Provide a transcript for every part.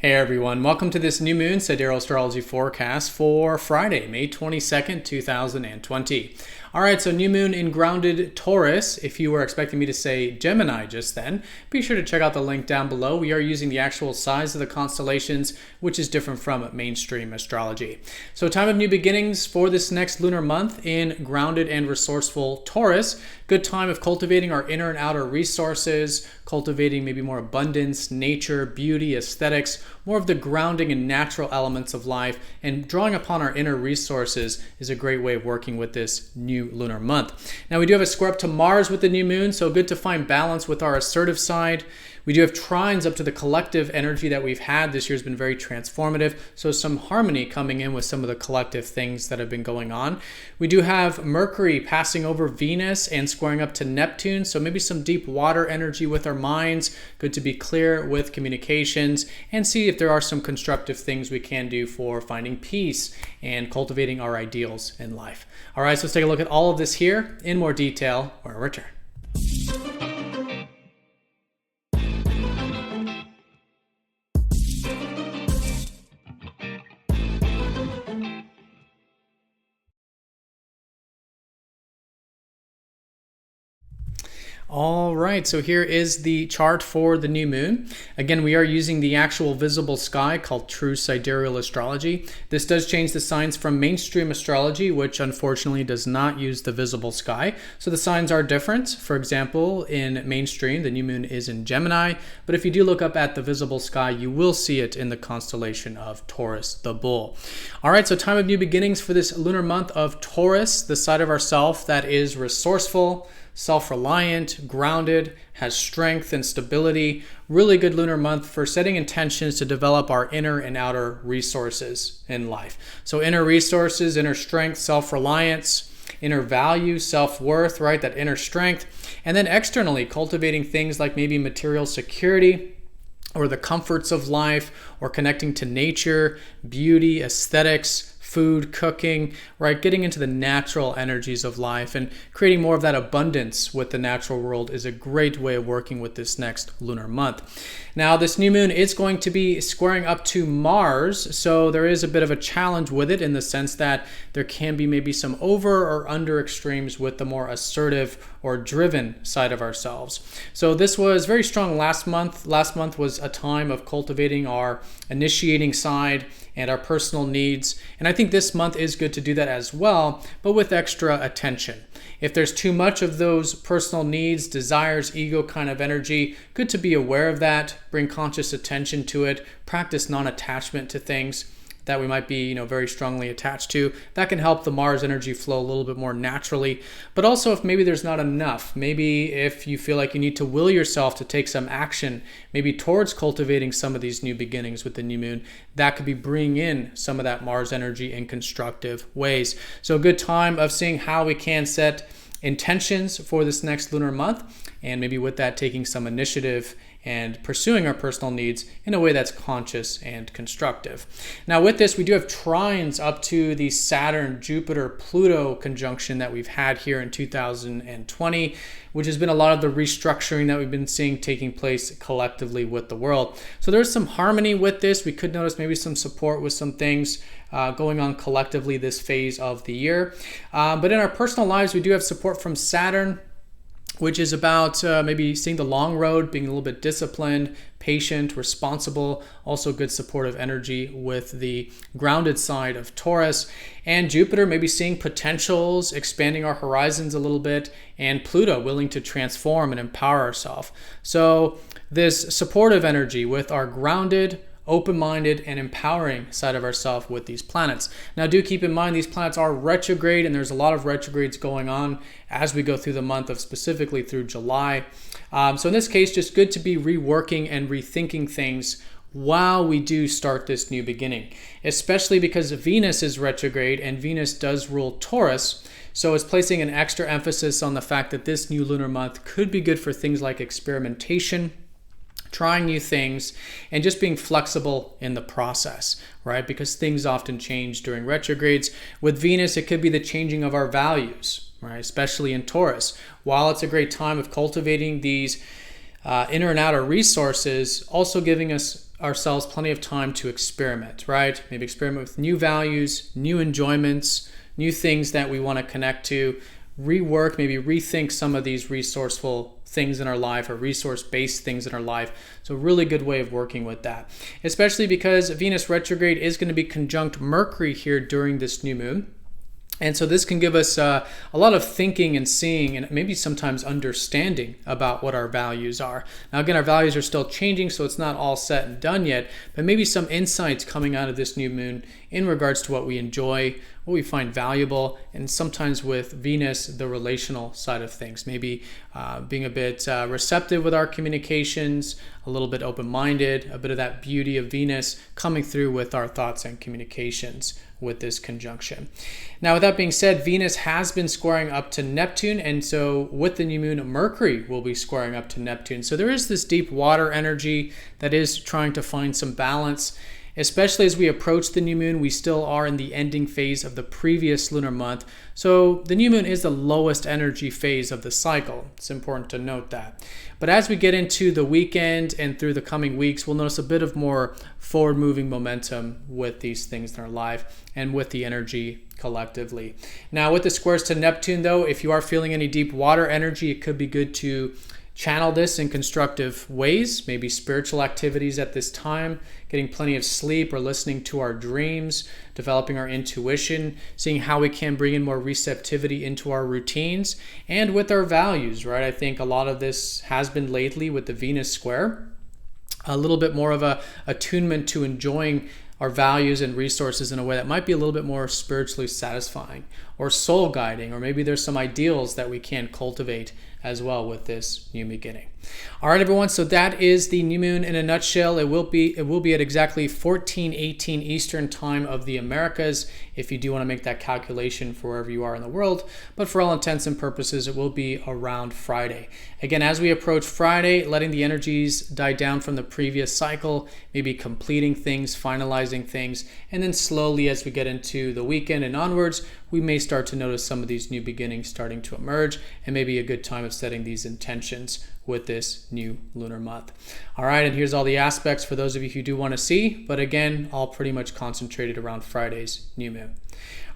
Hey everyone, welcome to this new moon Sidereal astrology forecast for Friday, May 22nd, 2020. All right, so new moon in grounded Taurus. If you were expecting me to say Gemini just then, be sure to check out the link down below. We are using the actual size of the constellations, which is different from mainstream astrology. So time of new beginnings for this next lunar month in grounded and resourceful Taurus. Good time of cultivating our inner and outer resources, cultivating maybe more abundance, nature, beauty, aesthetics, more of the grounding and natural elements of life, and drawing upon our inner resources is a great way of working with this new lunar month. Now we do have a square up to Mars with the new moon, so good to find balance with our assertive side. We do have trines up to the collective energy that we've had. This year's been very transformative, so some harmony coming in with some of the collective things that have been going on. We do have Mercury passing over Venus and squaring up to Neptune, so maybe some deep water energy with our minds. Good to be clear with communications and see if there are some constructive things we can do for finding peace and cultivating our ideals in life. All right, so let's take a look at all of this here in more detail when we return. All right, so here is the chart for the new moon. Again, we are using the actual visible sky called true sidereal astrology. This does change the signs from mainstream astrology, which unfortunately does not use the visible sky. So the signs are different. For example, in mainstream, the new moon is in Gemini, but if you do look up at the visible sky, you will see it in the constellation of Taurus, the bull. All right, so time of new beginnings for this lunar month of Taurus, the side of ourself that is resourceful, self-reliant, grounded, has strength and stability. Really good lunar month for setting intentions to develop our inner and outer resources in life. So inner resources, inner strength, self-reliance, inner value, self-worth, right? That inner strength. And then externally, cultivating things like maybe material security, or the comforts of life, or connecting to nature, beauty, aesthetics, food, cooking, right? Getting into the natural energies of life and creating more of that abundance with the natural world is a great way of working with this next lunar month. Now, this new moon is going to be squaring up to Mars, so there is a bit of a challenge with it in the sense that there can be maybe some over or under extremes with the more assertive or driven side of ourselves. So this was very strong last month. Last month was a time of cultivating our initiating side and our personal needs. And I think this month is good to do that as well, but with extra attention. If there's too much of those personal needs, desires, ego kind of energy, good to be aware of that, bring conscious attention to it, practice non-attachment to things that we might be, very strongly attached to. That can help the Mars energy flow a little bit more naturally. But also if maybe there's not enough, maybe if you feel like you need to will yourself to take some action, maybe towards cultivating some of these new beginnings with the new moon, that could be bringing in some of that Mars energy in constructive ways. So a good time of seeing how we can set intentions for this next lunar month, and maybe with that taking some initiative and pursuing our personal needs in a way that's conscious and constructive. Now with this, we do have trines up to the Saturn, Jupiter, Pluto conjunction that we've had here in 2020, which has been a lot of the restructuring that we've been seeing taking place collectively with the world. So there's some harmony with this. We could notice maybe some support with some things going on collectively this phase of the year. But in our personal lives, we do have support from Saturn, which is about maybe seeing the long road, being a little bit disciplined, patient, responsible, also good supportive energy with the grounded side of Taurus. And Jupiter, maybe seeing potentials, expanding our horizons a little bit, and Pluto, willing to transform and empower ourselves. So this supportive energy with our grounded, open-minded, and empowering side of ourselves with these planets. Now do keep in mind these planets are retrograde, and there's a lot of retrogrades going on as we go through the month of specifically through July. So in this case, just good to be reworking and rethinking things while we do start this new beginning, especially because Venus is retrograde and Venus does rule Taurus. So it's placing an extra emphasis on the fact that this new lunar month could be good for things like experimentation, trying new things, and just being flexible in the process, right? Because things often change during retrogrades. With Venus, it could be the changing of our values, right? Especially in Taurus. While it's a great time of cultivating these inner and outer resources, also giving us ourselves plenty of time to experiment, right? Maybe experiment with new values, new enjoyments, new things that we want to connect to, rework, maybe rethink some of these resourceful things in our life or resource-based things in our life. So a really good way of working with that, especially because Venus retrograde is going to be conjunct Mercury here during this new moon. And so this can give us a lot of thinking and seeing and maybe sometimes understanding about what our values are. Now, again, our values are still changing, so it's not all set and done yet, but maybe some insights coming out of this new moon in regards to what we enjoy, what we find valuable, and sometimes with Venus, the relational side of things. Maybe being a bit receptive with our communications, a little bit open-minded, a bit of that beauty of Venus coming through with our thoughts and communications with this conjunction. Now, with that being said, Venus has been squaring up to Neptune, and so with the new moon, Mercury will be squaring up to Neptune. So there is this deep water energy that is trying to find some balance. Especially as we approach the new moon, we still are in the ending phase of the previous lunar month. So the new moon is the lowest energy phase of the cycle. It's important to note that. But as we get into the weekend and through the coming weeks, we'll notice a bit of more forward-moving momentum with these things in our life and with the energy collectively. Now, with the squares to Neptune, though, if you are feeling any deep water energy, it could be good to channel this in constructive ways, maybe spiritual activities at this time, getting plenty of sleep or listening to our dreams, developing our intuition, seeing how we can bring in more receptivity into our routines and with our values, right? I think a lot of this has been lately with the Venus square, a little bit more of a attunement to enjoying our values and resources in a way that might be a little bit more spiritually satisfying or soul guiding, or maybe there's some ideals that we can cultivate as well with this new beginning. All right, everyone. So that is the new moon in a nutshell. It will be at exactly 14:18 Eastern time of the Americas, if you do want to make that calculation for wherever you are in the world. But for all intents and purposes, it will be around Friday. Again, as we approach Friday, letting the energies die down from the previous cycle, maybe completing things, finalizing things, and then slowly as we get into the weekend and onwards, we may start to notice some of these new beginnings starting to emerge, and maybe a good time of setting these intentions with this new lunar month. All right, and here's all the aspects for those of you who do want to see, but again, all pretty much concentrated around Friday's new moon.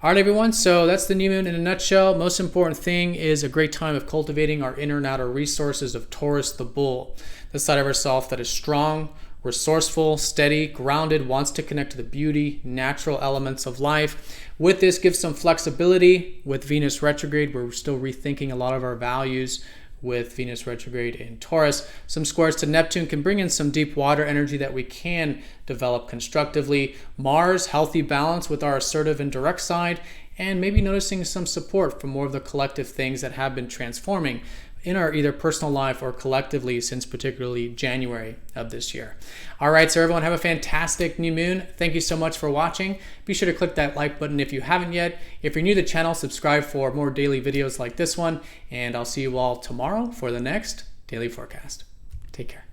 All right, everyone, so that's the new moon in a nutshell. Most important thing is a great time of cultivating our inner and outer resources of Taurus the bull, the side of ourself that is strong, resourceful, steady, grounded, wants to connect to the beauty, natural elements of life. With this, gives some flexibility. With Venus retrograde, we're still rethinking a lot of our values with Venus retrograde in Taurus. Some squares to Neptune can bring in some deep water energy that we can develop constructively. Mars, healthy balance with our assertive and direct side, and maybe noticing some support from more of the collective things that have been transforming in our either personal life or collectively since particularly January of this year. All right, so everyone have a fantastic new moon. Thank you so much for watching. Be sure to click that like button if you haven't yet. If you're new to the channel, subscribe for more daily videos like this one, and I'll see you all tomorrow for the next daily forecast. Take care.